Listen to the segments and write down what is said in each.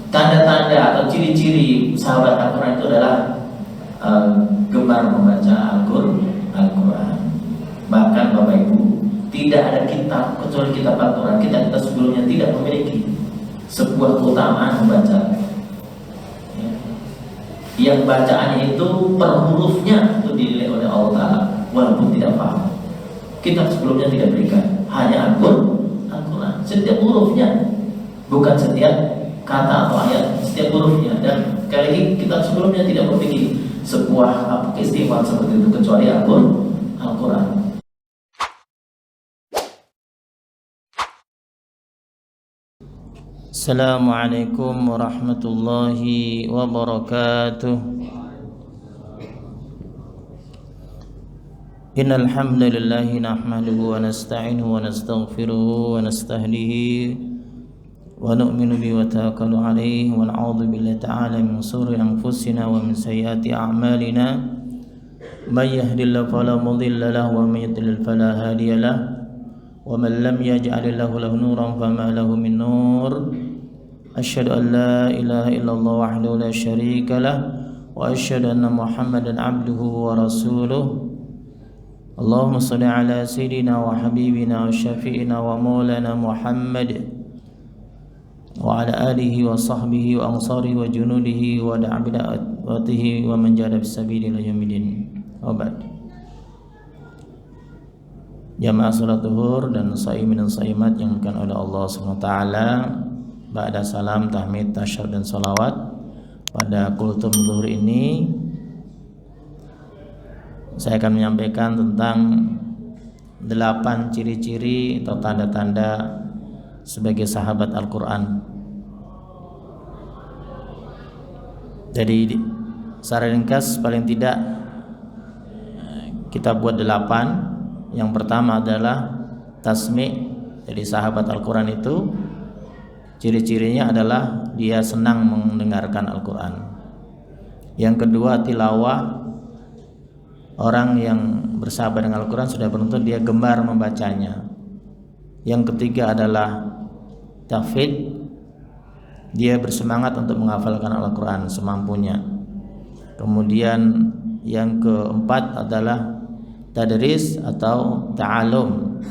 tanda-tanda atau ciri-ciri sahabat Al-Quran itu adalah gemar membaca Al-Quran. Bahkan Bapak Ibu, tidak ada kitab kecuali kitab Al-Quran, kita sebelumnya tidak memiliki sebuah keutamaan membaca, ya, yang bacaannya itu per hurufnya itu dinilai oleh Allah Ta'ala walaupun tidak paham. Kitab sebelumnya tidak berikan, hanya Al-Quran, setiap hurufnya, bukan setiap kata atau ayat, setiap hurufnya. Dan sekali lagi kitab sebelumnya tidak memiliki sebuah keistimewaan seperti itu kecuali Al-Quran. Assalamualaikum warahmatullahi wabarakatuh. Innal hamdalillah nahmaduhu wa nasta'inuhu wa nastaghfiruhu wa nastahdihi wa nu'minu bihi wa tawakkalu alayhi wa na'udzu billahi ta'ala min shururi anfusina wa min sayyiati a'malina. May yahdihillahu fala mudilla lahu wa may yudlil fala hadiya lahu. ومن لم يجعل له نورا فما له من نور أشهد أن لا إله إلا الله وحده لا شريك له وأشهد أن محمدا عبده ورسوله اللهم صل على سيدنا وحبيبنا وشفيعنا ومولانا محمد وعلى آله وصحبه وأنصاره وجنوده ودعا بدعوته ومن جاهد في سبيله إلى يوم الدين وبعد. Jamaah salat zuhur dan shaimin dan shaimat yang dimuliakan oleh Allah SWT. Ba'da salam, tahmid, tasyahud dan salawat. Pada kultum zuhur ini saya akan menyampaikan tentang 8 ciri-ciri atau tanda-tanda sebagai sahabat Al-Quran. Jadi secara ringkas paling tidak kita buat 8. Yang pertama adalah tasmi'. Jadi sahabat Al-Quran itu ciri-cirinya adalah dia senang mendengarkan Al-Quran. Yang kedua tilawah. Orang yang bersahabat dengan Al-Quran sudah beruntung dia gemar membacanya. Yang ketiga adalah tahfidz. Dia bersemangat untuk menghafalkan Al-Quran semampunya. Kemudian yang keempat adalah tadris atau ta'alum,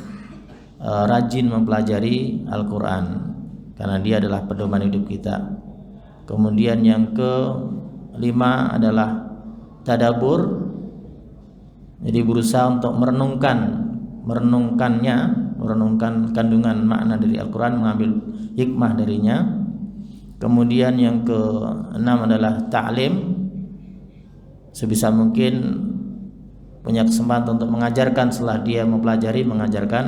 rajin mempelajari Al-Quran karena dia adalah pedoman hidup kita. Kemudian yang kelima adalah tadabbur, jadi berusaha untuk merenungkan kandungan makna dari Al-Quran, mengambil hikmah darinya. Kemudian yang keenam adalah ta'lim, sebisa mungkin punya kesempatan untuk mengajarkan setelah dia mempelajari, mengajarkan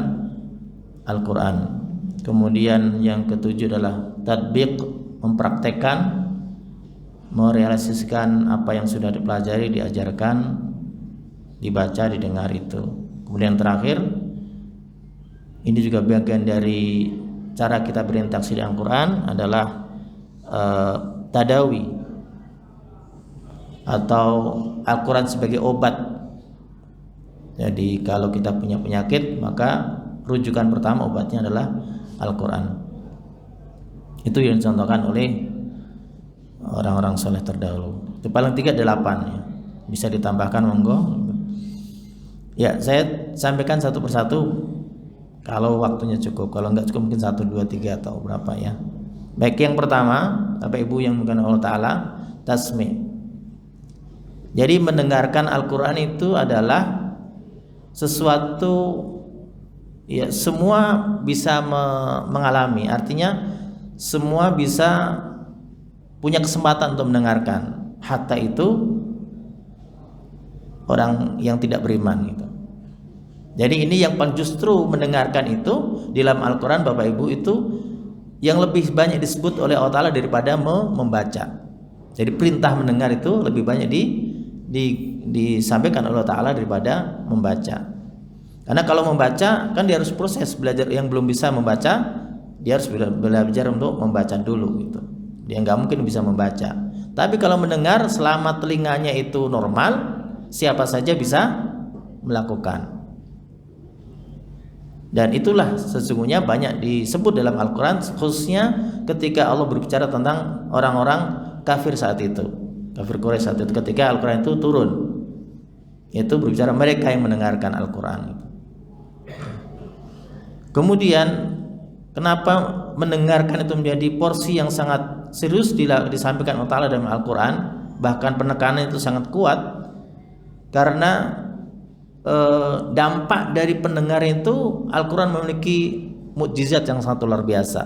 Al-Quran. Kemudian yang ketujuh adalah tatbiq, mempraktekkan, merealisasikan apa yang sudah dipelajari, diajarkan, dibaca, didengar itu. Kemudian terakhir, ini juga bagian dari cara kita berinteraksi dengan Al-Quran adalah tadawi atau Al-Quran sebagai obat. Jadi kalau kita punya penyakit, maka rujukan pertama obatnya adalah Al-Quran. Itu yang dicontohkan oleh orang-orang soleh terdahulu. Itu paling 8 ya. Bisa ditambahkan monggo. Ya, saya sampaikan satu persatu kalau waktunya cukup. Kalau enggak cukup mungkin 1, 2, 3 atau berapa ya. Baik, yang pertama, Bapak Ibu yang dimuliakan Allah Ta'ala, tasmi'. Jadi mendengarkan Al-Quran itu adalah sesuatu ya, semua bisa mengalami. Artinya semua bisa punya kesempatan untuk mendengarkan. Hatta itu orang yang tidak beriman gitu. Jadi ini yang justru mendengarkan itu di dalam Al-Quran Bapak Ibu itu yang lebih banyak disebut oleh Allah Ta'ala daripada membaca. Jadi perintah mendengar itu lebih banyak disampaikan oleh Allah Ta'ala daripada membaca. Karena kalau membaca kan dia harus proses belajar. Yang belum bisa membaca dia harus belajar untuk membaca dulu gitu. Dia nggak mungkin bisa membaca. Tapi kalau mendengar selama telinganya itu normal, siapa saja bisa melakukan. Dan itulah sesungguhnya banyak disebut dalam Al-Quran, khususnya ketika Allah berbicara tentang orang-orang kafir saat itu, kafir Quraisy saat itu, ketika Al-Quran itu turun, itu berbicara mereka yang mendengarkan Al-Quran. Kemudian kenapa mendengarkan itu menjadi porsi yang sangat serius disampaikan Allah Ta'ala dalam Al-Quran, bahkan penekanan itu sangat kuat, karena dampak dari pendengar itu Al-Quran memiliki mukjizat yang sangat luar biasa.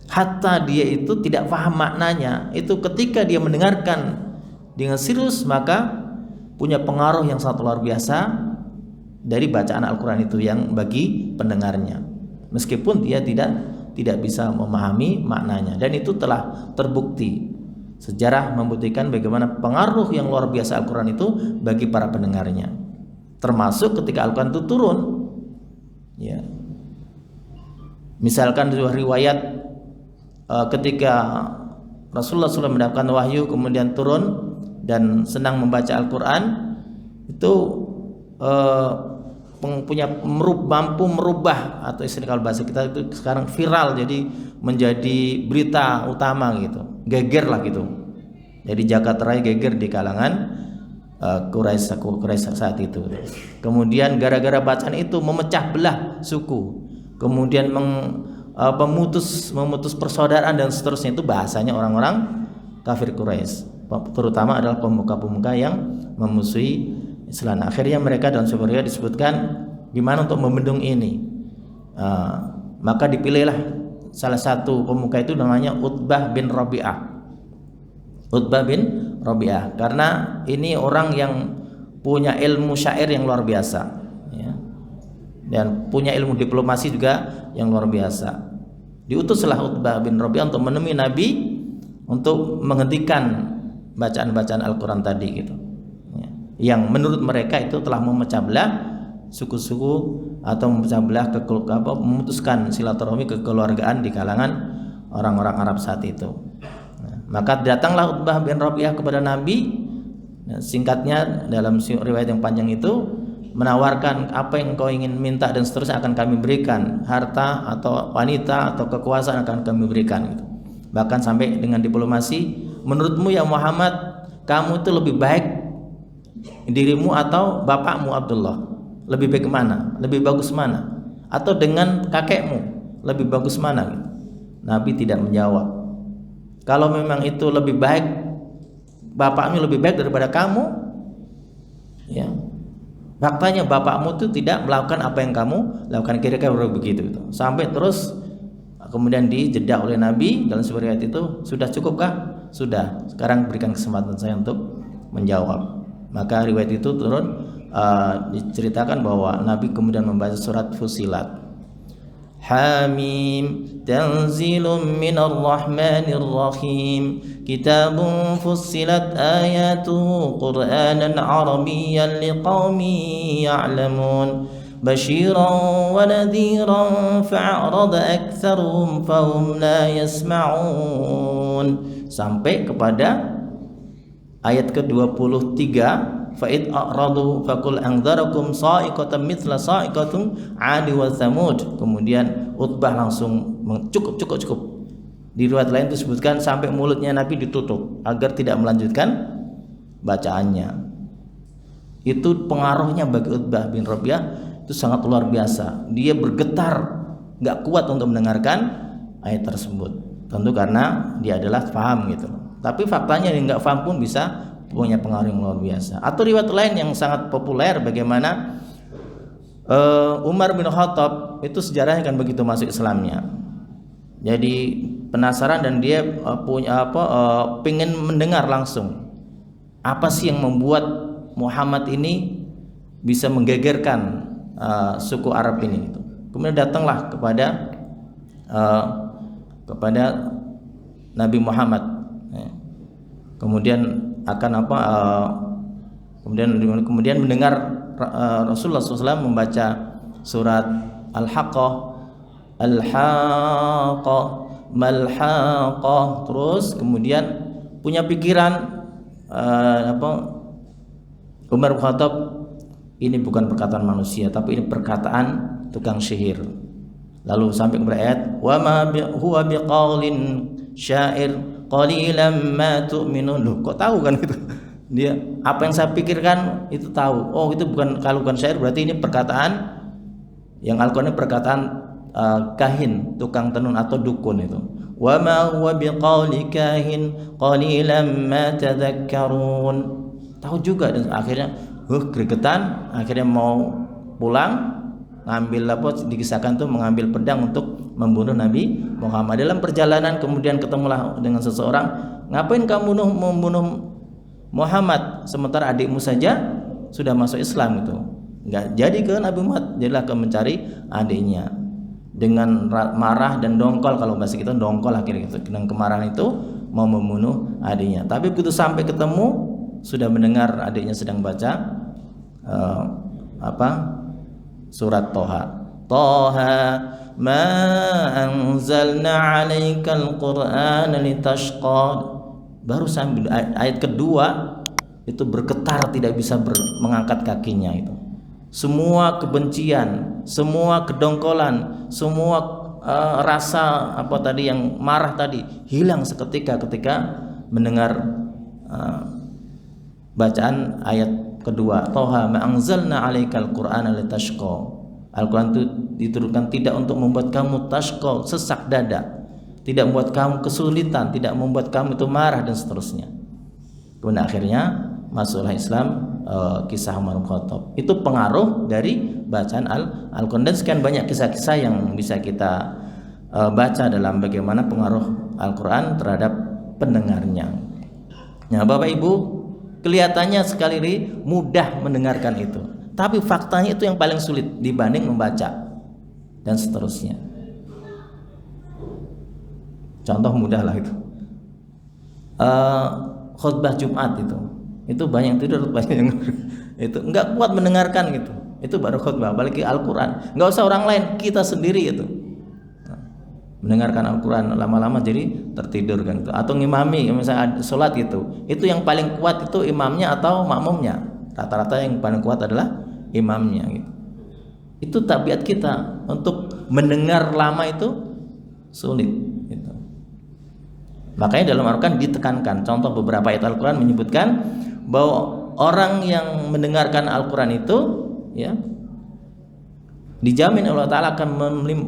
Hatta dia itu tidak paham maknanya, itu ketika dia mendengarkan dengan serius maka punya pengaruh yang sangat luar biasa dari bacaan Al-Quran itu yang bagi pendengarnya, meskipun dia tidak bisa memahami maknanya. Dan itu telah terbukti, sejarah membuktikan bagaimana pengaruh yang luar biasa Al-Quran itu bagi para pendengarnya, termasuk ketika Al-Quran itu turun. Ya, misalkan sebuah riwayat ketika Rasulullah SAW mendapatkan wahyu kemudian turun dan senang membaca Al-Quran, itu mampu merubah, atau istilah kalau bahasa kita itu sekarang viral, jadi menjadi berita utama gitu, geger lah gitu. Jadi jagat raya geger di kalangan Quraisy saat itu. Kemudian gara-gara bacaan itu memecah belah suku, kemudian memutus persaudaraan dan seterusnya. Itu bahasanya orang-orang kafir Quraisy, terutama adalah pemuka-pemuka yang memusuhi Islam. Akhirnya mereka dalam sebuah riwayat disebutkan gimana untuk membendung ini. Maka dipilihlah salah satu pemuka itu namanya Utbah bin Rabi'ah. Utbah bin Rabi'ah, karena ini orang yang punya ilmu syair yang luar biasa, ya, dan punya ilmu diplomasi juga yang luar biasa. Diutuslah Utbah bin Rabi'ah untuk menemui Nabi untuk menghentikan bacaan-bacaan Al-Quran tadi gitu, ya, yang menurut mereka itu telah memecah belah suku-suku atau memecah belah memutuskan silaturahmi kekeluargaan di kalangan orang-orang Arab saat itu. Maka datanglah Utbah bin Rabi'ah kepada Nabi. Singkatnya dalam riwayat yang panjang itu menawarkan apa yang kau ingin minta dan seterusnya akan kami berikan, harta atau wanita atau kekuasaan akan kami berikan gitu. Bahkan sampai dengan diplomasi, menurutmu ya Muhammad, kamu itu lebih baik dirimu atau bapakmu Abdullah? Lebih baik mana? Lebih bagus mana? Atau dengan kakekmu lebih bagus mana gitu? Nabi tidak menjawab. Kalau memang itu lebih baik, bapakmu lebih baik daripada kamu, ya, faktanya bapakmu itu tidak melakukan apa yang kamu lakukan, kira-kira begitu gitu. Sampai terus kemudian dijeda oleh Nabi dalam sebuah riwayat itu, sudah cukupkah? Sudah, sekarang berikan kesempatan saya untuk menjawab. Maka riwayat itu turun, diceritakan bahwa Nabi kemudian membaca surat Fussilat. Hamim tanzilun minar rahmanir rahim kitabun fussilat ayatuhu qur'anan arabiyyan liqaumin ya'lamun basyiran wa nadhiran fa'arada aktsaruhum fahum la yasma'un, sampai kepada ayat ke-23, fa'id a'radu faqul anzarakum sa'iqatan mithla sa'iqatum 'adi wa thamud. Kemudian Utbah langsung cukup. Di riwayat lain disebutkan sampai mulutnya Nabi ditutup agar tidak melanjutkan bacaannya. Itu pengaruhnya bagi Utbah bin Rabi'ah itu sangat luar biasa. Dia bergetar, nggak kuat untuk mendengarkan ayat tersebut. Tentu karena dia adalah paham gitu. Tapi faktanya yang nggak paham pun bisa punya pengaruh yang luar biasa. Atau riwayat lain yang sangat populer bagaimana Umar bin Khattab itu sejarahnya kan begitu masuk Islamnya. Jadi penasaran dan dia pengen mendengar langsung apa sih yang membuat Muhammad ini bisa menggegerkan suku Arab ini gitu. Kemudian datanglah kepada Nabi Muhammad, kemudian akan kemudian mendengar Rasulullah SAW membaca surat Al-Haqqah, Mal-Haqqah, terus kemudian punya pikiran Umar bin Khattab, ini bukan perkataan manusia tapi ini perkataan tukang sihir. Lalu sampai berayat wa ma huwa biqaulin syair qalilan ma tu'minun. Loh, kok tahu kan itu? Dia apa yang saya pikirkan itu tahu. Oh, itu kalau bukan syair berarti ini perkataan yang Al-Qur'an, ini perkataan kahin, tukang tenun atau dukun itu. Wa ma huwa biqauli kahin qalilan ma tadhakkarun. Tahu juga, dan akhirnya gregetan, akhirnya mau pulang, ngambil dikisahkan tuh mengambil pedang untuk membunuh Nabi Muhammad. Dalam perjalanan kemudian ketemulah dengan seseorang, ngapain kamu membunuh Muhammad sementara adikmu saja sudah masuk Islam itu. Enggak jadi ke Nabi Muhammad, jadilah ke mencari adiknya dengan marah dan dongkol, kalau bahasa kita dongkol akhirnya itu, dengan kemarahan itu mau membunuh adiknya. Tapi begitu sampai ketemu sudah mendengar adiknya sedang baca surat Toha. Toha ma anzalna 'alaikal qur'ana litashqa. Baru sambil ayat kedua itu bergetar, tidak bisa mengangkat kakinya itu. Semua kebencian, semua kedongkolan, semua rasa yang marah tadi hilang seketika ketika mendengar bacaan ayat kedua. Toha ma anzalna 'alaikal qur'ana litashqa. Al-Qur'an itu diturunkan tidak untuk membuat kamu tashqa, sesak dada, tidak membuat kamu kesulitan, tidak membuat kamu itu marah dan seterusnya. Kemudian akhirnya masuklah Islam, kisah Umar bin Khattab. Itu pengaruh dari bacaan Al-Qur'an, dan sekian banyak kisah-kisah yang bisa kita baca dalam bagaimana pengaruh Al-Qur'an terhadap pendengarnya. Nah, Bapak Ibu, kelihatannya sekali mudah mendengarkan itu, tapi faktanya itu yang paling sulit dibanding membaca dan seterusnya. Contoh mudah lah itu, khutbah Jumat itu banyak yang tidur, banyak yang itu nggak kuat mendengarkan gitu. Itu baru khutbah, apalagi Al-Quran. Nggak usah orang lain, kita sendiri itu mendengarkan Al-Quran lama-lama jadi tertidur kan itu. Atau ngimami, misalnya sholat itu yang paling kuat itu imamnya atau makmumnya. Rata-rata yang paling kuat adalah imamnya gitu. Itu tabiat kita untuk mendengar lama itu sulit gitu. Makanya dalam Al-Quran ditekankan, contoh beberapa ayat Al-Quran menyebutkan bahwa orang yang mendengarkan Al-Quran itu ya dijamin Allah Ta'ala akan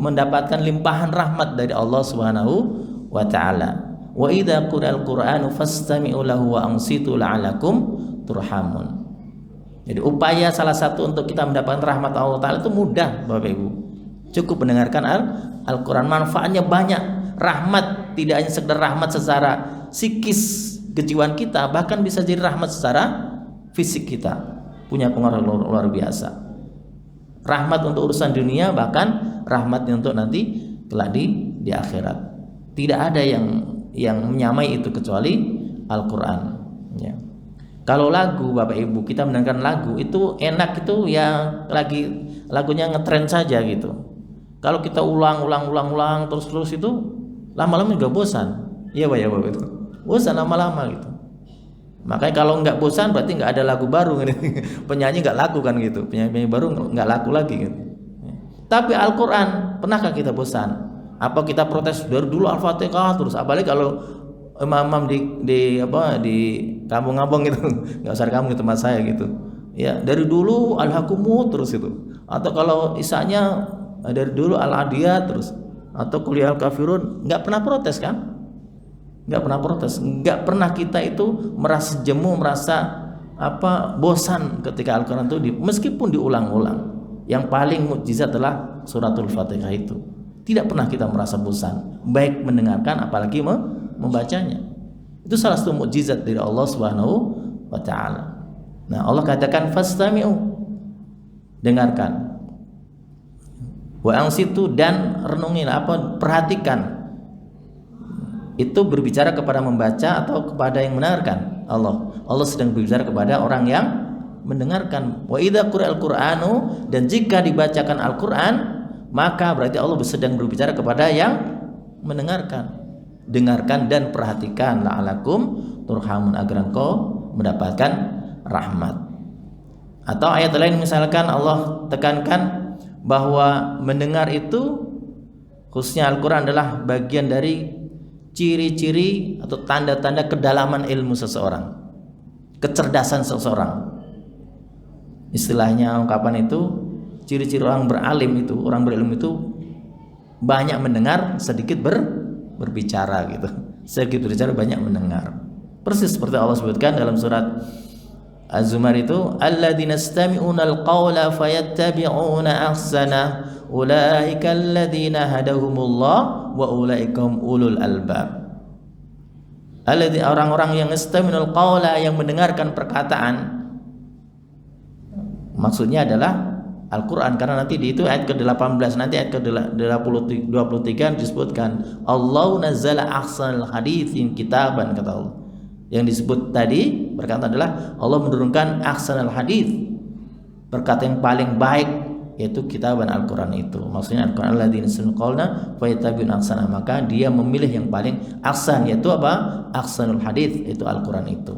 mendapatkan limpahan rahmat dari Allah Subhanahu wa Ta'ala. Wa idza qura'al Qur'anu fastami'u lahu wa ansitu la'alakum turhamun. Jadi upaya salah satu untuk kita mendapatkan rahmat Allah Ta'ala itu mudah, Bapak Ibu. Cukup mendengarkan Al-Quran, manfaatnya banyak. Rahmat tidak hanya sekedar rahmat secara psikis kejiwaan kita, bahkan bisa jadi rahmat secara fisik kita. Punya pengaruh luar biasa. Rahmat untuk urusan dunia, bahkan rahmatnya untuk nanti kelak di akhirat. Tidak ada yang menyamai itu kecuali Al-Quran ya. Kalau lagu, Bapak Ibu, kita mendengarkan lagu itu enak, itu ya lagunya ngetren saja gitu. Kalau kita ulang terus itu lama-lama juga bosan. Iya Pak ya Bapak itu. Bosan lama-lama gitu. Makanya kalau nggak bosan berarti nggak ada lagu baru, penyanyi nggak laku kan gitu, penyanyi baru nggak laku lagi gitu. Tapi Al-Quran, pernahkah kita bosan? Apa kita protes dari dulu Al-Fatihah terus? Apalagi kalau imam di kampung-kampung gitu, nggak usah kamu di tempat saya gitu. Ya dari dulu Al-Hakumu terus itu. Atau kalau isanya dari dulu Al-Adiyat terus. Atau Qul ya Al-Kafirun, nggak pernah protes kan? Nggak pernah protes, nggak pernah kita itu merasa jemu, merasa bosan ketika Al-Quran itu meskipun diulang-ulang. Yang paling mukjizat adalah suratul Fatihah itu. Tidak pernah kita merasa bosan, baik mendengarkan apalagi membacanya. Itu salah satu mukjizat dari Allah Subhanahu wa Ta'ala. Nah, Allah katakan fastami'u, dengarkan. Wa ansitu, dan renungin, perhatikan. Itu berbicara kepada membaca atau kepada yang mendengarkan? Allah sedang berbicara kepada orang yang mendengarkan. Wa idza qura'al Qur'anu, dan jika dibacakan Al-Qur'an, maka berarti Allah sedang berbicara kepada yang mendengarkan. Dengarkan dan perhatikan, la'alakum turhamun, agar engkau mendapatkan rahmat. Atau ayat lain misalkan Allah tekankan bahwa mendengar itu khususnya Al-Quran adalah bagian dari ciri-ciri atau tanda-tanda kedalaman ilmu seseorang, kecerdasan seseorang. Istilahnya ungkapan itu, ciri-ciri orang beralim itu, orang berilmu itu banyak mendengar, sedikit berbicara gitu. Sedikit berbicara, banyak mendengar. Persis seperti Allah sebutkan dalam surat Az-Zumar itu, alladzina istami'una al-qawla fayattabi'una ahsana ulaika alladzina hadahumullah wa ulaika hum ulul albab. Alladzina, orang-orang yang istami'una al-qawla, yang mendengarkan perkataan, maksudnya adalah Al-Quran, karena nanti di itu ayat ke-18, nanti ayat ke-23 disebutkan Allahu nazzala ahsanal haditsin kitaban, kata Allah. Yang disebut tadi perkataan adalah Allah menurunkan ahsanal hadits, perkataan yang paling baik, yaitu kitaban Al-Quran itu. Maksudnya Al-Quran alladzina yastami'una al-qawla fayattabi'una ahsana, maka dia memilih yang paling ahsan, yaitu apa? Ahsanul hadits, itu Al-Quran itu.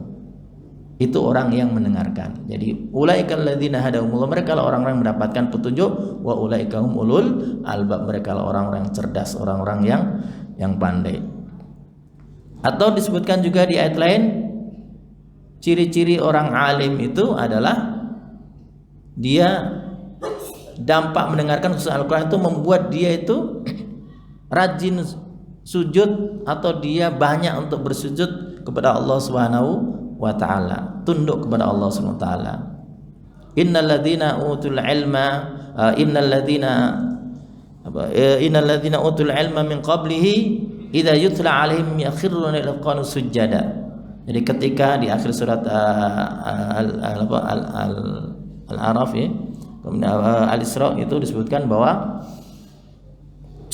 Itu orang yang mendengarkan. Jadi ulaikal ladzina hadahumullah, mereka lah orang-orang yang mendapatkan petunjuk, wa ulaika hum ulul albab, mereka lah orang-orang yang cerdas, orang-orang yang pandai. Atau disebutkan juga di ayat lain, ciri-ciri orang alim itu adalah dia dampak mendengarkan khusus Al-Quran itu membuat dia itu rajin sujud, atau dia banyak untuk bersujud kepada Allah Subhanahu wa ta'ala, tunduk kepada Allah Subhanahu wa ta'ala. Innal ladzina utul ilma innal ladzina utul ilma min qablihi idza yutla alaihim yakhruna lil qanu sujada. Jadi ketika di akhir surat Al-A'raf ya, Al-Isra itu disebutkan bahwa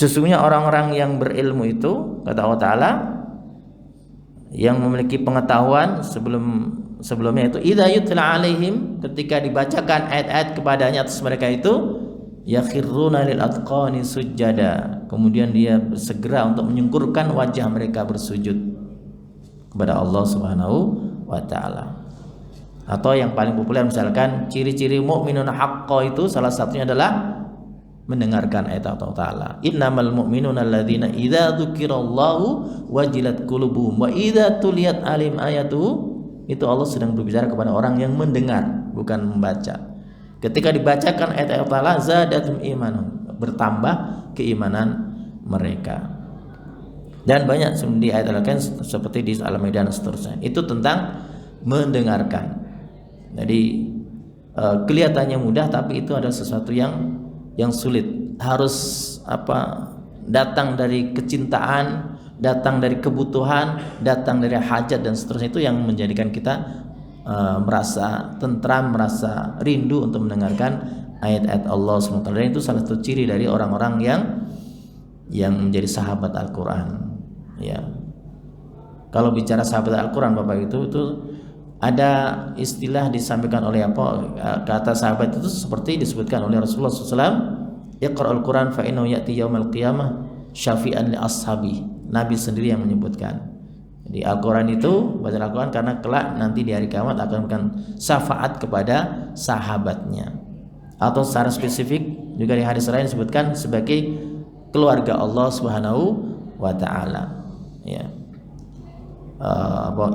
sesungguhnya orang-orang yang berilmu itu, kata Allah Ta'ala, yang memiliki pengetahuan sebelumnya itu, idza yutla alaihim, ketika dibacakan ayat-ayat kepadanya atas mereka itu, yakhiruna lil atqani sujada, kemudian dia segera untuk menyungkurkan wajah mereka bersujud kepada Allah Subhanahu wa ta'ala. Atau yang paling populer misalkan ciri-ciri mukminun haqqo itu salah satunya adalah mendengarkan ayat Allah Ta'ala. Innamal mu'minuna alladzina idza dzukirallahu wajilat qulubuhum wa idza tuliyat alim ayatuhu. Itu Allah sedang berbicara kepada orang yang mendengar, bukan membaca. Ketika dibacakan ayat-ayat Allah, zadatum imanun, bertambah keimanan mereka. Dan banyak di ayat lain seperti di Al-Maidah dan seterusnya. Itu tentang mendengarkan. Jadi kelihatannya mudah, tapi itu adalah sesuatu yang sulit. Harus datang dari kecintaan, datang dari kebutuhan, datang dari hajat dan seterusnya. Itu yang menjadikan kita merasa tentram, merasa rindu untuk mendengarkan ayat-ayat Allah SWT. Dan itu salah satu ciri dari orang-orang yang menjadi sahabat Al-Quran. Ya, kalau bicara sahabat Al-Quran, Bapak itu ada istilah disampaikan oleh kata sahabat itu seperti disebutkan oleh Rasulullah SAW. Iqra'ul Quran fa innahu ya'ti yaumal qiyamah syafi'an li ashabi. Nabi sendiri yang menyebutkan. Jadi Al-Quran itu, baca Al-Quran karena kelak nanti di hari kiamat akan memberikan syafaat kepada sahabatnya. Atau secara spesifik juga di hadis lain disebutkan sebagai keluarga Allah Subhanahu wa ta'ala. Ya.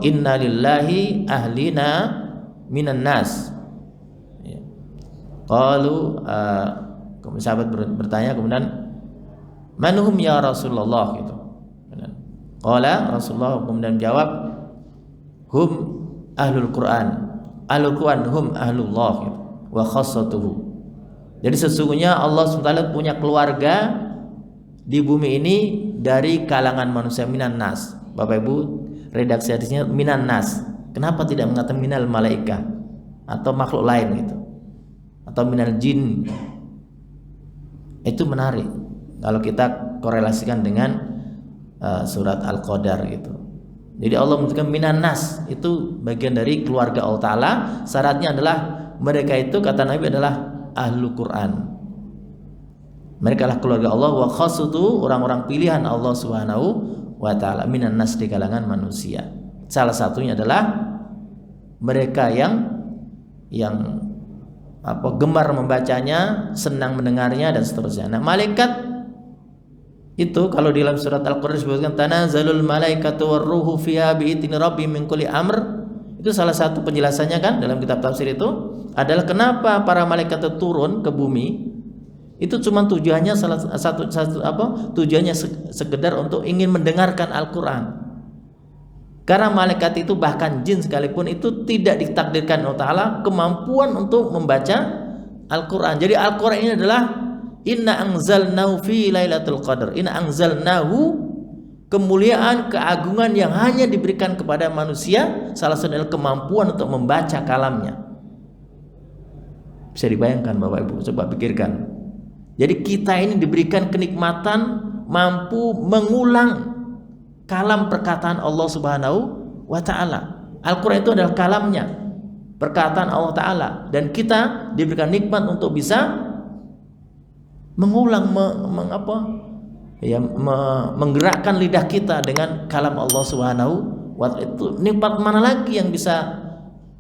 Inna lillahi ahlina minan nas. Ya. Qalu sahabat bertanya kemudian, manhum ya Rasulullah gitu. Qala Rasulullah kemudian jawab, hum ahlul Quran. Ahlul Quran hum ahlullah gitu, wa khassatuhu. Jadi sesungguhnya Allah SWT punya keluarga di bumi ini dari kalangan manusia, minan nas. Bapak Ibu, redaksi hadisnya minan nas. Kenapa tidak mengatakan minal malaikah atau makhluk lain gitu, atau minal jin? Itu menarik kalau kita korelasikan dengan surat Al-Qadar gitu. Jadi Allah menyebutkan minan nas, itu bagian dari keluarga Allah Ta'ala. Syaratnya adalah mereka itu, kata Nabi, adalah ahlu Quran. Mereka adalah keluarga Allah, wa khasutu, orang-orang pilihan Allah Subhanahu wa ta'ala, minan nas, di kalangan manusia. Salah satunya adalah mereka yang gemar membacanya, senang mendengarnya dan seterusnya. Nah, malaikat itu kalau di dalam surat Al-Qur'an disebutkan tanazalul malaikatu warruhu fiha bi'idzni rabbihim min kulli amr. Itu salah satu penjelasannya kan dalam kitab tafsir itu adalah kenapa para malaikat itu turun ke bumi. Itu cuma tujuannya tujuannya sekedar untuk ingin mendengarkan Al-Qur'an. Karena malaikat itu bahkan jin sekalipun itu tidak ditakdirkan Allah Ta'ala kemampuan untuk membaca Al-Qur'an. Jadi Al-Qur'an ini adalah inna anzalnahu fi lailatul qadar. Inna anzalnahu, kemuliaan, keagungan yang hanya diberikan kepada manusia, salah satu adalah kemampuan untuk membaca kalamnya. Bisa dibayangkan Bapak Ibu, coba pikirkan. Jadi kita ini diberikan kenikmatan mampu mengulang kalam perkataan Allah Subhanahu wa Ta'ala. Al-Quran itu adalah kalamnya, perkataan Allah Ta'ala, dan kita diberikan nikmat untuk bisa mengulang, menggerakkan lidah kita dengan kalam Allah Subhanahu wa Ta'ala. Itu nikmat mana lagi yang bisa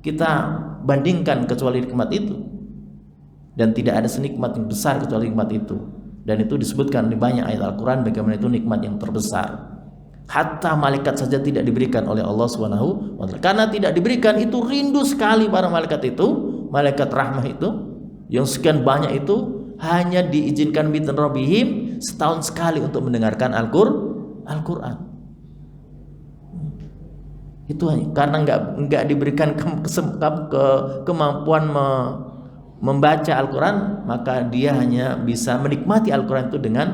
kita bandingkan kecuali nikmat itu? Dan tidak ada senikmat yang besar kecuali nikmat itu. Dan itu disebutkan di banyak ayat Al-Quran bagaimana itu nikmat yang terbesar. Hatta malaikat saja tidak diberikan oleh Allah Subhanahu wa Ta'ala. Karena tidak diberikan, itu rindu sekali para malaikat itu, malaikat rahmah itu yang sekian banyak itu hanya diizinkan bi'idzni rabbihim setahun sekali untuk mendengarkan Al-Quran. Itu karena nggak diberikan kemampuan membaca Al-Quran, maka dia hanya bisa menikmati Al-Quran itu dengan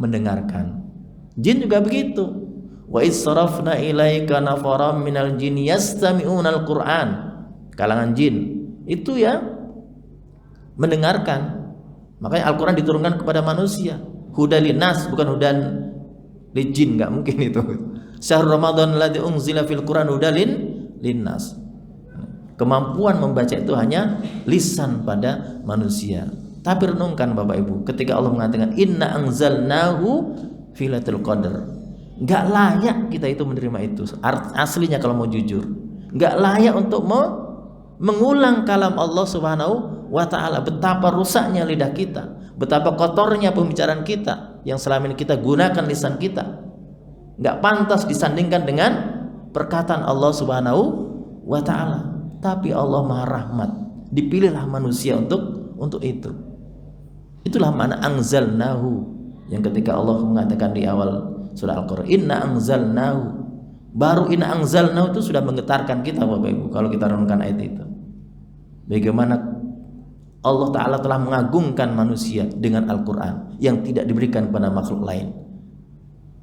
mendengarkan. Jin juga begitu. Wa israfna ilaika nafaram minal jin yastami'una al-Qur'an. Kalangan jin itu ya mendengarkan. Makanya Al-Quran diturunkan kepada manusia. Hudan linnas, bukan hudan li jin, enggak mungkin itu. Syahrul Ramadan alladzi unzila fil Qur'an hudan linnas. Kemampuan membaca itu hanya lisan pada manusia. Tapi renungkan Bapak Ibu, ketika Allah mengatakan inna anzalnahu fi lailatul qadar. Enggak layak kita itu menerima itu. Aslinya kalau mau jujur, enggak layak untuk mengulang kalam Allah Subhanahu wa Ta'ala. Betapa rusaknya lidah kita, betapa kotornya pembicaraan kita yang selama ini kita gunakan lisan kita. Enggak pantas disandingkan dengan perkataan Allah Subhanahu wa Ta'ala. Tapi Allah Maha Rahmat, dipilihlah manusia untuk itu. Itulah makna anzalnahu, yang ketika Allah mengatakan di awal surah Al-Qur'an inna anzalnahu. Baru inna anzalnahu itu sudah menggetarkan kita Bapak Ibu kalau kita renungkan ayat itu. Bagaimana Allah Ta'ala telah mengagungkan manusia dengan Al-Quran yang tidak diberikan kepada makhluk lain.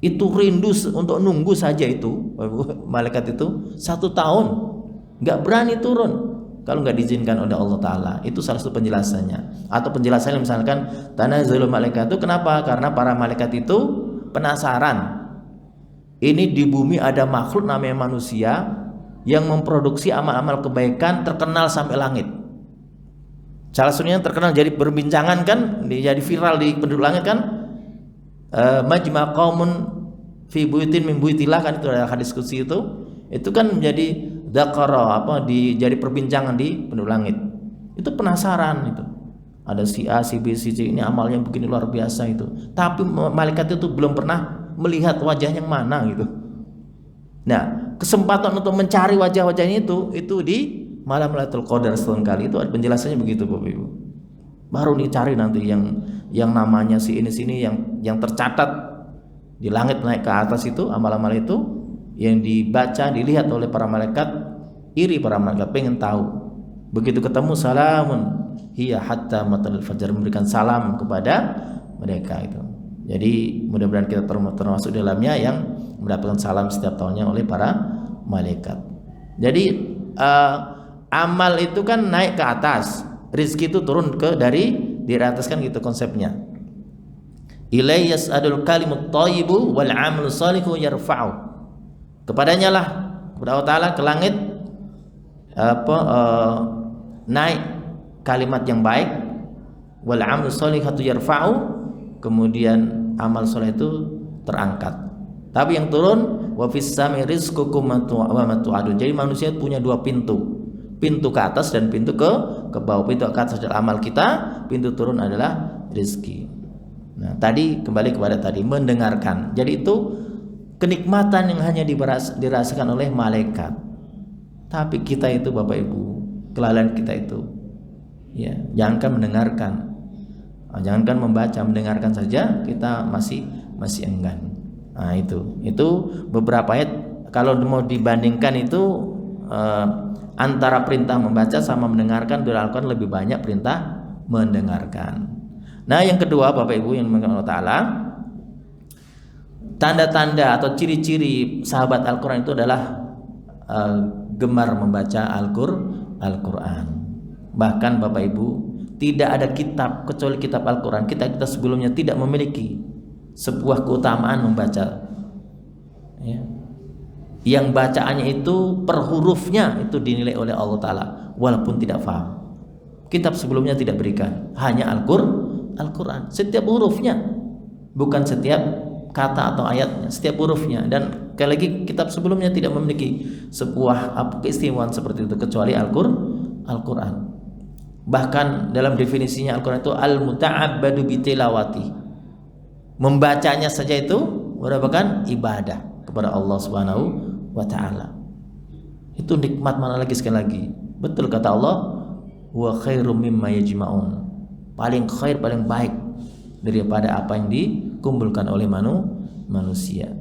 Itu rindu untuk nunggu saja itu malaikat itu 1 tahun nggak berani turun kalau nggak diizinkan oleh Allah Ta'ala. Itu salah satu penjelasannya. Atau penjelasannya misalkan tanazalul malaikat itu kenapa? Karena para malaikat itu penasaran, ini di bumi ada makhluk namanya manusia yang memproduksi amal-amal kebaikan terkenal sampai langit. Salah satunya yang terkenal jadi perbincangan kan, jadi viral di penduduk langit kan, majma qaumun fi buyutin min buyutillah kan, itu ada hadis qudsi itu kan menjadi dzakara jadi perbincangan di penduduk langit. Itu penasaran itu. Ada si A, si B, si C, ini amalnya begini luar biasa itu. Tapi malaikat itu belum pernah melihat wajahnya yang mana gitu. Nah, kesempatan untuk mencari wajah-wajahnya itu di malam Lailatul Qadar setahun kali. Itu ada penjelasannya begitu Bapak Ibu. Baru dicari nanti yang namanya si ini sini yang tercatat di langit naik ke atas itu, amal-amal itu yang dibaca, dilihat oleh para malaikat, iri para malaikat, pengen tahu. Begitu ketemu salamun hiya hatta matla'il fajar, memberikan salam kepada mereka itu. Jadi mudah-mudahan kita termasuk dalamnya yang mendapatkan salam setiap tahunnya oleh para malaikat. Jadi amal itu kan naik ke atas, rezeki itu turun dari atas kan gitu konsepnya. Ilai yas'adul kalimut thayyibu wal 'amalu shalihu yarfa'u. Kepadanya lah, kepada Allah Ta'ala ke langit naik kalimat yang baik, wal 'amalu shalihatu yarfa'u, kemudian amal soleh itu terangkat. Tapi yang turun wa fis sami rizqukum wa ma tu'adun. Jadi manusia punya 2 pintu. Pintu ke atas dan pintu ke bawah. Pintu ke atas adalah amal kita, pintu turun adalah rezeki. Nah, tadi kembali kepada tadi mendengarkan. Jadi itu kenikmatan yang hanya dirasakan oleh malaikat. Tapi kita itu Bapak Ibu, kelalaian kita itu, ya, jangankan mendengarkan, jangankan membaca, mendengarkan saja kita masih enggan. Nah, itu beberapa ayat kalau mau dibandingkan itu antara perintah membaca sama mendengarkan dilakukan lebih banyak perintah mendengarkan. Nah, yang kedua Bapak Ibu yang dimuliakan Allah Ta'ala, tanda-tanda atau ciri-ciri sahabat Al-Quran itu adalah gemar membaca Al-Quran. Bahkan Bapak Ibu, tidak ada kitab kecuali kitab Al-Quran, kita sebelumnya tidak memiliki sebuah keutamaan membaca, ya, yang bacaannya itu per hurufnya itu dinilai oleh Allah Ta'ala walaupun tidak paham. Kitab sebelumnya tidak berikan, hanya Al-Quran, setiap hurufnya, bukan setiap kata atau ayatnya, setiap hurufnya. Dan sekali lagi kitab sebelumnya tidak memiliki sebuah keistimewaan seperti itu kecuali Al-Quran. Bahkan dalam definisinya Al-Quran itu al-muta'abbadu bitilawati, membacanya saja itu merupakan ibadah kepada Allah Subhanahu wa Ta'ala. Itu nikmat mana lagi, sekali lagi. Betul kata Allah, wa khairum mimma yajma'un, paling khair, paling baik daripada apa yang dikumpulkan oleh manusia.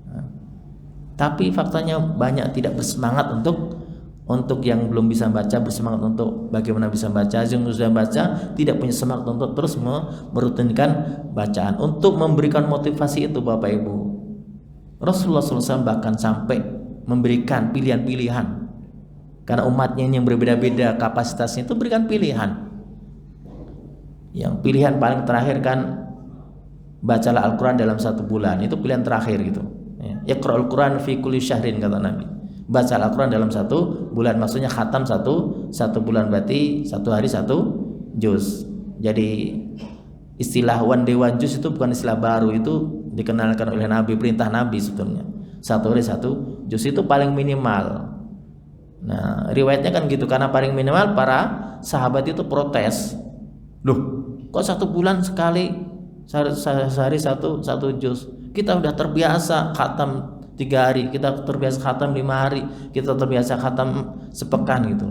Nah, tapi faktanya banyak tidak bersemangat untuk yang belum bisa baca, bersemangat untuk bagaimana bisa baca. Yang sudah baca tidak punya semangat untuk terus merutinkan bacaan. Untuk memberikan motivasi itu Bapak Ibu, Rasulullah SAW bahkan sampai memberikan pilihan-pilihan, karena umatnya yang berbeda-beda kapasitasnya, itu berikan pilihan. Yang pilihan paling terakhir kan, bacalah Al-Quran dalam 1 bulan, itu pilihan terakhir gitu. Iqra'ul Quran fi kulli syahrin, kata Nabi. Baca Al-Quran dalam 1 bulan, maksudnya khatam satu bulan, berarti 1 hari 1 juz. Jadi istilah one day one juz itu bukan istilah baru, itu dikenalkan oleh Nabi, perintah Nabi sebetulnya. 1 hari 1 juz itu paling minimal. Nah, riwayatnya kan gitu, karena paling minimal para sahabat itu protes. Loh, kok 1 bulan sekali, sehari 1 juz? Kita udah terbiasa khatam 3 hari, kita terbiasa khatam 5 hari, kita terbiasa khatam sepekan gitu.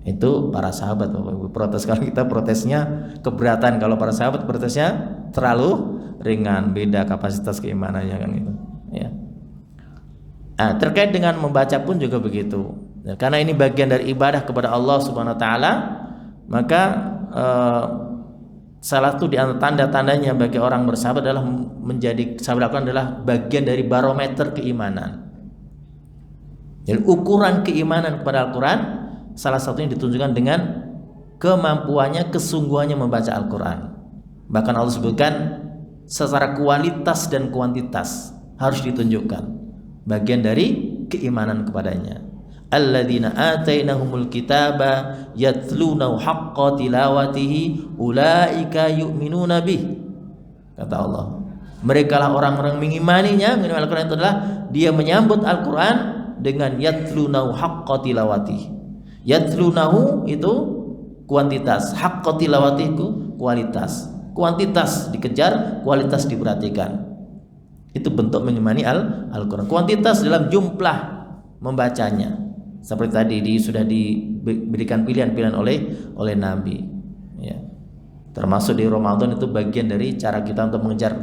Itu para sahabat Bapak Ibu protes. Kalau kita protesnya keberatan, kalau para sahabat protesnya terlalu ringan, beda kapasitas keimanannya kan gitu, ya. Nah, terkait dengan membaca pun juga begitu. Karena ini bagian dari ibadah kepada Allah Subhanahu wa Ta'ala, maka salah satu di antara tanda-tandanya bagi orang bersahabat adalah menjadi sahabat Al-Quran adalah bagian dari barometer keimanan. Jadi ukuran keimanan kepada Al-Quran salah satunya ditunjukkan dengan kemampuannya, kesungguhannya membaca Al-Quran. Bahkan Allah sebutkan secara kualitas dan kuantitas harus ditunjukkan bagian dari keimanan kepadanya. Alladzina atainahumul kitaba yatlunahu haqqa tilawatihi ulaika yu'minuna bih. Kata Allah, merekalah orang-orang mengimaninya, mengimani Al-Quran itu adalah dia menyambut Al-Quran dengan yatlunahu haqqa tilawatihi. Yatlunahu itu kuantitas, haqqa tilawatihi itu kualitas. Kuantitas dikejar, kualitas diperhatikan. Itu bentuk mengimani Al-Quran. Kuantitas dalam jumlah membacanya. Seperti tadi sudah diberikan pilihan-pilihan oleh Nabi, ya. Termasuk di Ramadan itu bagian dari cara kita untuk mengejar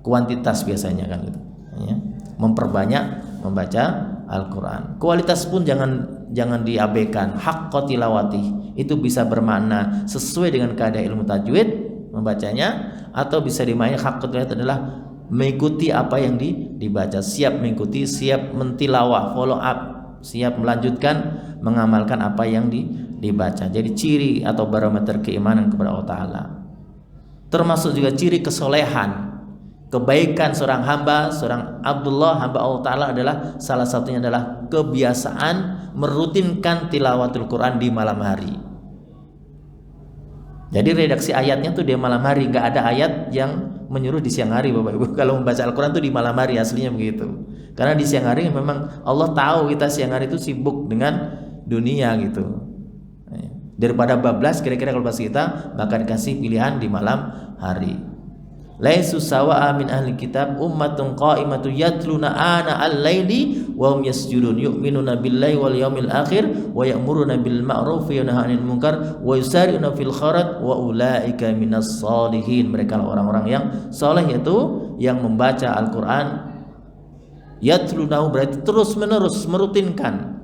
kuantitas biasanya kan gitu, ya. Memperbanyak membaca Al-Quran. Kualitas pun jangan diabaikan. Haqqa tilawati itu bisa bermakna sesuai dengan kaidah ilmu tajwid membacanya, atau bisa dimaknai haqqa tilawati adalah mengikuti apa yang dibaca, siap mengikuti, siap mentilawah, follow up, siap melanjutkan mengamalkan apa yang dibaca. Jadi ciri atau barometer keimanan kepada Allah Ta'ala. Termasuk juga ciri kesolehan, kebaikan seorang hamba, seorang Abdullah hamba Allah Ta'ala adalah salah satunya adalah kebiasaan merutinkan tilawatul Quran di malam hari. Jadi redaksi ayatnya tuh di malam hari, nggak ada ayat yang menyuruh di siang hari Bapak Ibu. Kalau membaca Al-Quran tuh di malam hari, aslinya begitu. Karena di siang hari memang Allah tahu kita siang hari itu sibuk dengan dunia gitu. Daripada bablas kira-kira kalau bahasa kita, maka dikasih pilihan di malam hari. Laisu sawa'a min ahli kitab ummatun qa'imatun yatluna ana al-laili wa hum yasjudun yu'minuna billahi wal yawmil akhir wa ya'muruna bil ma'ruf wa yanhauna 'anil munkar wa yusari'una fil khairat wa ulaika minas sholihin. Mereka orang-orang yang saleh, yaitu yang membaca Al-Qur'an. Yatlunahu berarti terus-menerus merutinkan.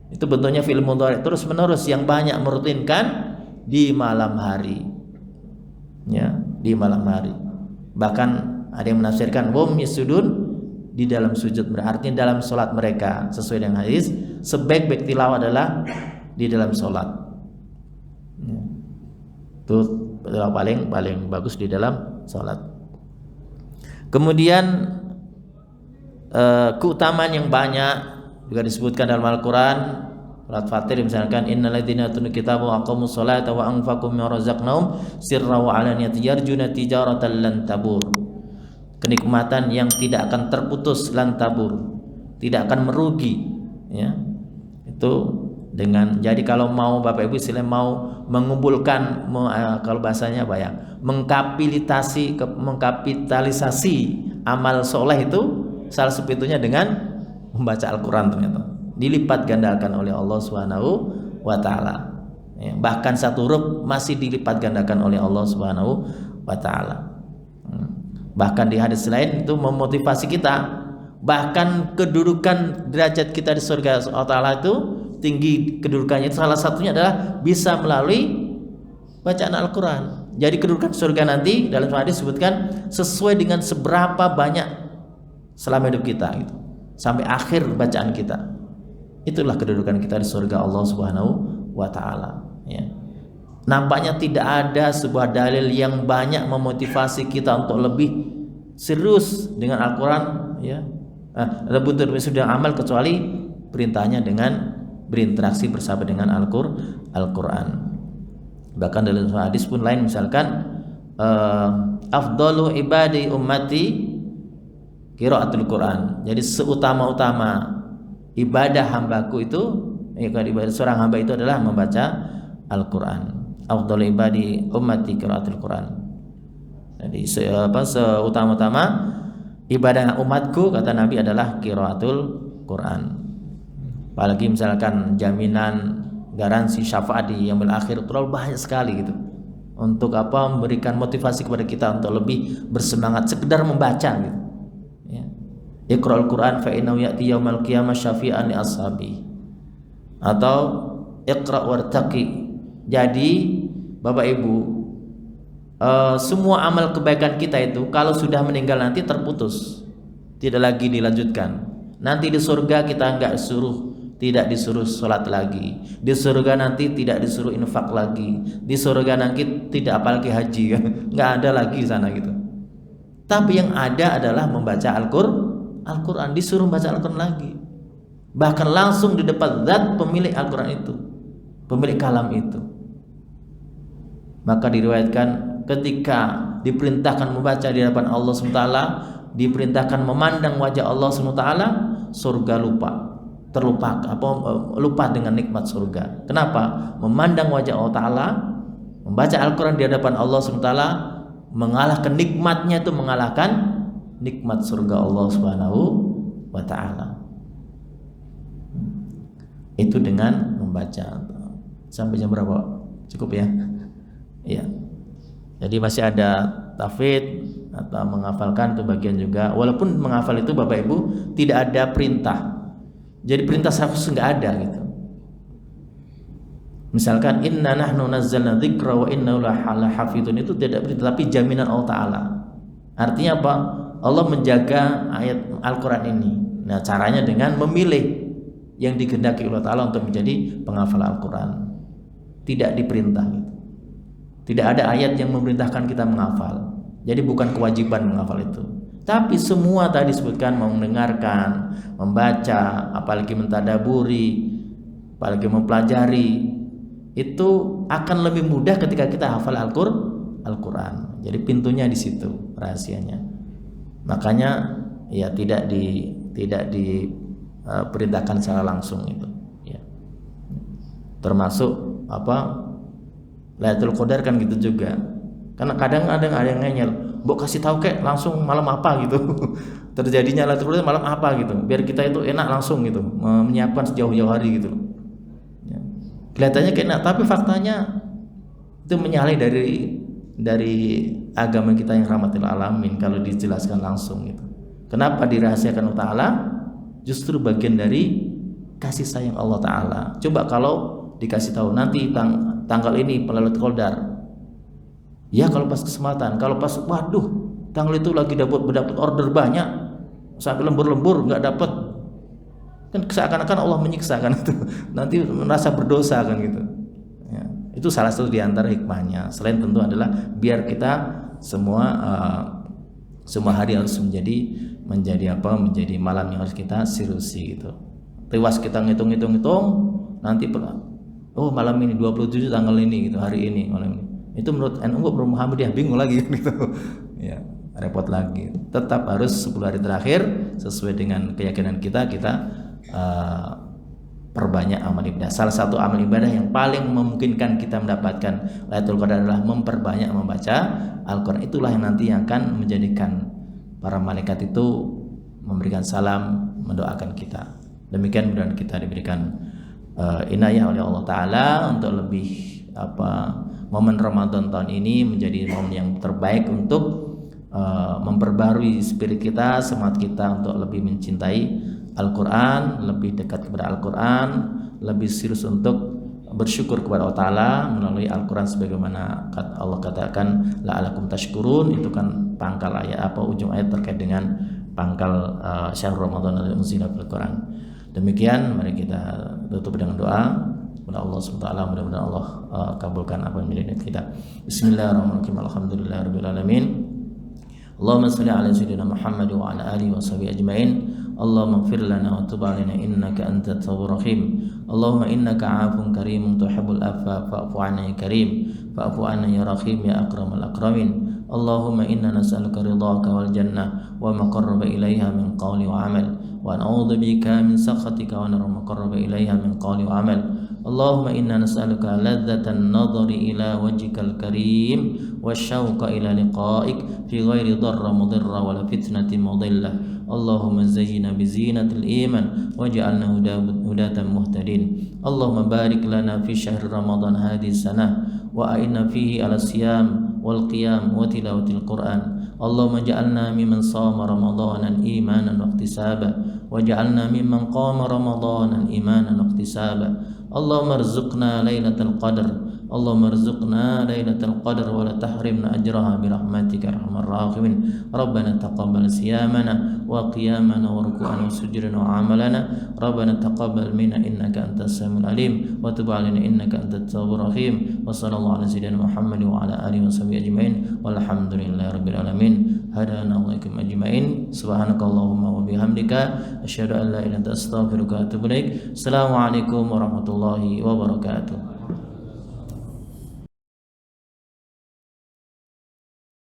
Itu bentuknya fi'il mudhari, terus-menerus yang banyak merutinkan di malam hari. Ya, di malam hari. Bahkan ada yang menafsirkan wahum yasjudun, di dalam sujud, berarti dalam solat mereka, sesuai dengan hadis sebaik-baik tilawah adalah di dalam solat. Itu paling bagus di dalam solat. Kemudian keutamaan yang banyak juga disebutkan dalam Al-Quran. Surat Fatir misalkan innal ladzina yatluna kitaba wa aqamus sholata wa anfaqu mimma razaqnahum sirran wa alaniyatan yarjuna tijaratan lan tabur. Kenikmatan yang tidak akan terputus, lan tabur, tidak akan merugi, ya. Itu dengan, jadi kalau mau Bapak Ibu istilahnya mau mengumpulkan, kalau bahasanya apa ya, mengkapitalisasi amal soleh itu salah satunya dengan membaca Al-Quran, ternyata dilipat gandakan oleh Allah Subhanahu wa taala. Ya, bahkan satu huruf masih dilipat gandakan oleh Allah Subhanahu wa taala. Bahkan di hadis lain itu memotivasi kita, bahkan kedudukan derajat kita di surga Allah taala itu tinggi, kedudukannya itu salah satunya adalah bisa melalui bacaan Al-Quran. Jadi kedudukan surga nanti dalam hadis disebutkan sesuai dengan seberapa banyak selama hidup kita gitu, sampai akhir bacaan kita. Itulah kedudukan kita di surga Allah Subhanahu wa taala, ya. Nampaknya tidak ada sebuah dalil yang banyak memotivasi kita untuk lebih serius dengan Al-Quran, ya. Lebih sudah amal kecuali perintahnya dengan berinteraksi bersama dengan Al-Quran. Bahkan dalam hadis pun lain misalkan afdalu ibadi ummati qiraatul Quran. Jadi seutama-utama ibadah hambaku itu, ibadah seorang hamba itu adalah membaca Al-Quran. Afdhalul ibadi ummati qiraatul Quran. Jadi seutama-utama ibadah umatku, kata Nabi, adalah qiraatul Quran. Apalagi misalkan jaminan garansi syafaat di yaumil akhir terlalu banyak sekali gitu. Untuk apa? Memberikan motivasi kepada kita untuk lebih bersemangat sekedar membaca gitu. Iqra'ul Quran fa innahu ya'ti yaumal qiyamah syafi'an li ashabi. Atau iqra' wartaqi. Jadi Bapak Ibu, semua amal kebaikan kita itu kalau sudah meninggal nanti terputus, tidak lagi dilanjutkan. Nanti di surga kita tidak disuruh sholat lagi. Di surga nanti tidak disuruh infak lagi. Di surga nanti tidak apalagi haji, nggak ada lagi di sana gitu. Tapi yang ada adalah membaca Al-Quran, disuruh baca Al-Quran lagi. Bahkan langsung di depan zat pemilik Al-Quran itu, pemilik kalam itu. Maka diriwayatkan ketika diperintahkan membaca di hadapan Allah SWT, diperintahkan memandang wajah Allah SWT, surga lupa dengan nikmat surga. Kenapa? Memandang wajah Allah Ta'ala, membaca Al-Quran di hadapan Allah SWT, mengalahkan nikmatnya itu, mengalahkan nikmat surga Allah Subhanahu wa taala. Itu dengan membaca. Sampai jam berapa? Cukup ya? Iya. Jadi masih ada tahfidz atau menghafalkan, itu bagian juga. Walaupun menghafal itu Bapak Ibu tidak ada perintah. Jadi perintah harus enggak ada gitu. Misalkan inna nahnu nazzalna dzikra wa inna lahafizun, itu tidak perintah, tapi jaminan Allah taala. Artinya apa? Allah menjaga ayat Al-Quran ini. Nah, caranya dengan memilih yang dikehendaki Allah Ta'ala untuk menjadi penghafal Al-Quran. Tidak diperintah gitu. Tidak ada ayat yang memerintahkan kita menghafal. Jadi bukan kewajiban menghafal itu. Tapi semua tadi disebutkan, mau mendengarkan, membaca, apalagi mentadaburi, apalagi mempelajari, itu akan lebih mudah ketika kita hafal Al-Quran. Jadi pintunya di situ, rahasianya. Makanya ya tidak diperintahkan secara langsung itu, ya. termasuk Lailatul Qadar kan gitu juga. Karena kadang ada yang ngeyel, "Mbok kasih tahu kek langsung malam apa gitu." Terjadinya Lailatul Qadar malam apa gitu. Biar kita itu enak langsung gitu, menyiapkan sejauh-jauh hari gitu. Ya. Kelihatannya enak, tapi faktanya itu menyalahi dari agama kita yang rahmatil alamin kalau dijelaskan langsung gitu. Kenapa dirahasiakan Allah Ta'ala? Justru bagian dari kasih sayang Allah Ta'ala. Coba kalau dikasih tahu nanti tanggal ini Lailatul Qadar, ya kalau pas kesempatan. Kalau pas waduh tanggal itu lagi dapat order banyak sampai lembur-lembur nggak dapat, kan seakan-akan Allah menyiksa kan itu. Nanti merasa berdosa kan gitu ya. Itu salah satu di antara hikmahnya. Selain tentu adalah biar kita semua hari harus menjadi malam yang harus kita seriusi gitu. Tewas kita ngitung nanti malam ini 27 tanggal ini gitu, hari ini malam ini. Itu menurut NU Muhammadiyah bingung lagi gitu. Ya, repot lagi. Tetap harus 10 hari terakhir sesuai dengan keyakinan kita perbanyak amal ibadah. Salah satu amal ibadah yang paling memungkinkan kita mendapatkan Lailatul Qadar adalah memperbanyak membaca Al-Qur'an. Itulah yang nanti akan menjadikan para malaikat itu memberikan salam, mendoakan kita. Demikian mudah-mudahan kita diberikan inayah oleh Allah Ta'ala untuk lebih momen Ramadan tahun ini menjadi momen yang terbaik untuk memperbarui spirit kita, semangat kita untuk lebih mencintai Al-Quran, lebih dekat kepada Al-Quran, lebih serius untuk bersyukur kepada Allah Ta'ala melalui Al-Quran sebagaimana Allah katakan la'alakum tashkurun. Itu kan pangkal ayat ujung ayat terkait dengan pangkal syahrul Ramadan alladzi unzila fil Quran. Demikian, mari kita tutup dengan doa kepada Allah SWT. Mudah-mudahan Allah kabulkan apa yang menjadi niat kita. Bismillahirrahmanirrahim. Alhamdulillahirabbil alamin. Allahumma shalli ala sayyidina Muhammad wa ala alihi wa sahbihi ajmain. Allahumma ighfir lana wa tub alaina innaka antat tawwabur rahim. Allahumma innaka 'afun karimun tuhibbul afwa fa'fu 'anna ya karim. Fa'fu 'anna ya rahim ya akramal akramin. Allahumma inna nas'aluka ridhaka wal jannah wa ma qarraba ilaiha min qawli wa 'amal. Wa na'udzu bika min sakhatika wa nar ma qarraba ilaiha min qawli wa 'amal. Allahumma inna nas'aluka ladzatan nadhari ila wajhikal karim wasyauqa ila liqa'ik fi ghairi dharra mudirra wala fitnatin mudillah. Allahumma zayyina bi zinatil iman waj'alna hudatan muhtadin. Allahumma barik lana fi syahri ramadan hadhihi sanah wa a'inna fihi ala siyam wal qiyam wa tilawatil Qur'an. Allahumma ja'alna mimman shama ramadanan imanan wa ihtisaban waj'alna mimman qama ramadanan imanan wa ihtisaban. Allahumma arzuqna lailatul qadar. Allahumma arzuqna lailatul qadar wa la tahrimna ajraha bi rahmatika arhamar rahimin. Rabbana taqabbal siyamana wa qiyamana wa ruku'ana wa sujudana wa amalana. Rabbana taqabbal minna innaka antas samiul alim wa tub 'alaina innaka antat tawwabur rahim. Wa sallallahu ala sayyidina Muhammad wa ala alihi wa sahbihi ajmain. Walhamdulillahirabbil alamin. Hadana wa iyakum ajmain. Subhanakallahumma wa bihamdika asyhadu an la ilaha illa anta astaghfiruka wa atubu ilaik. Assalamualaikum warahmatullahi wabarakatuh.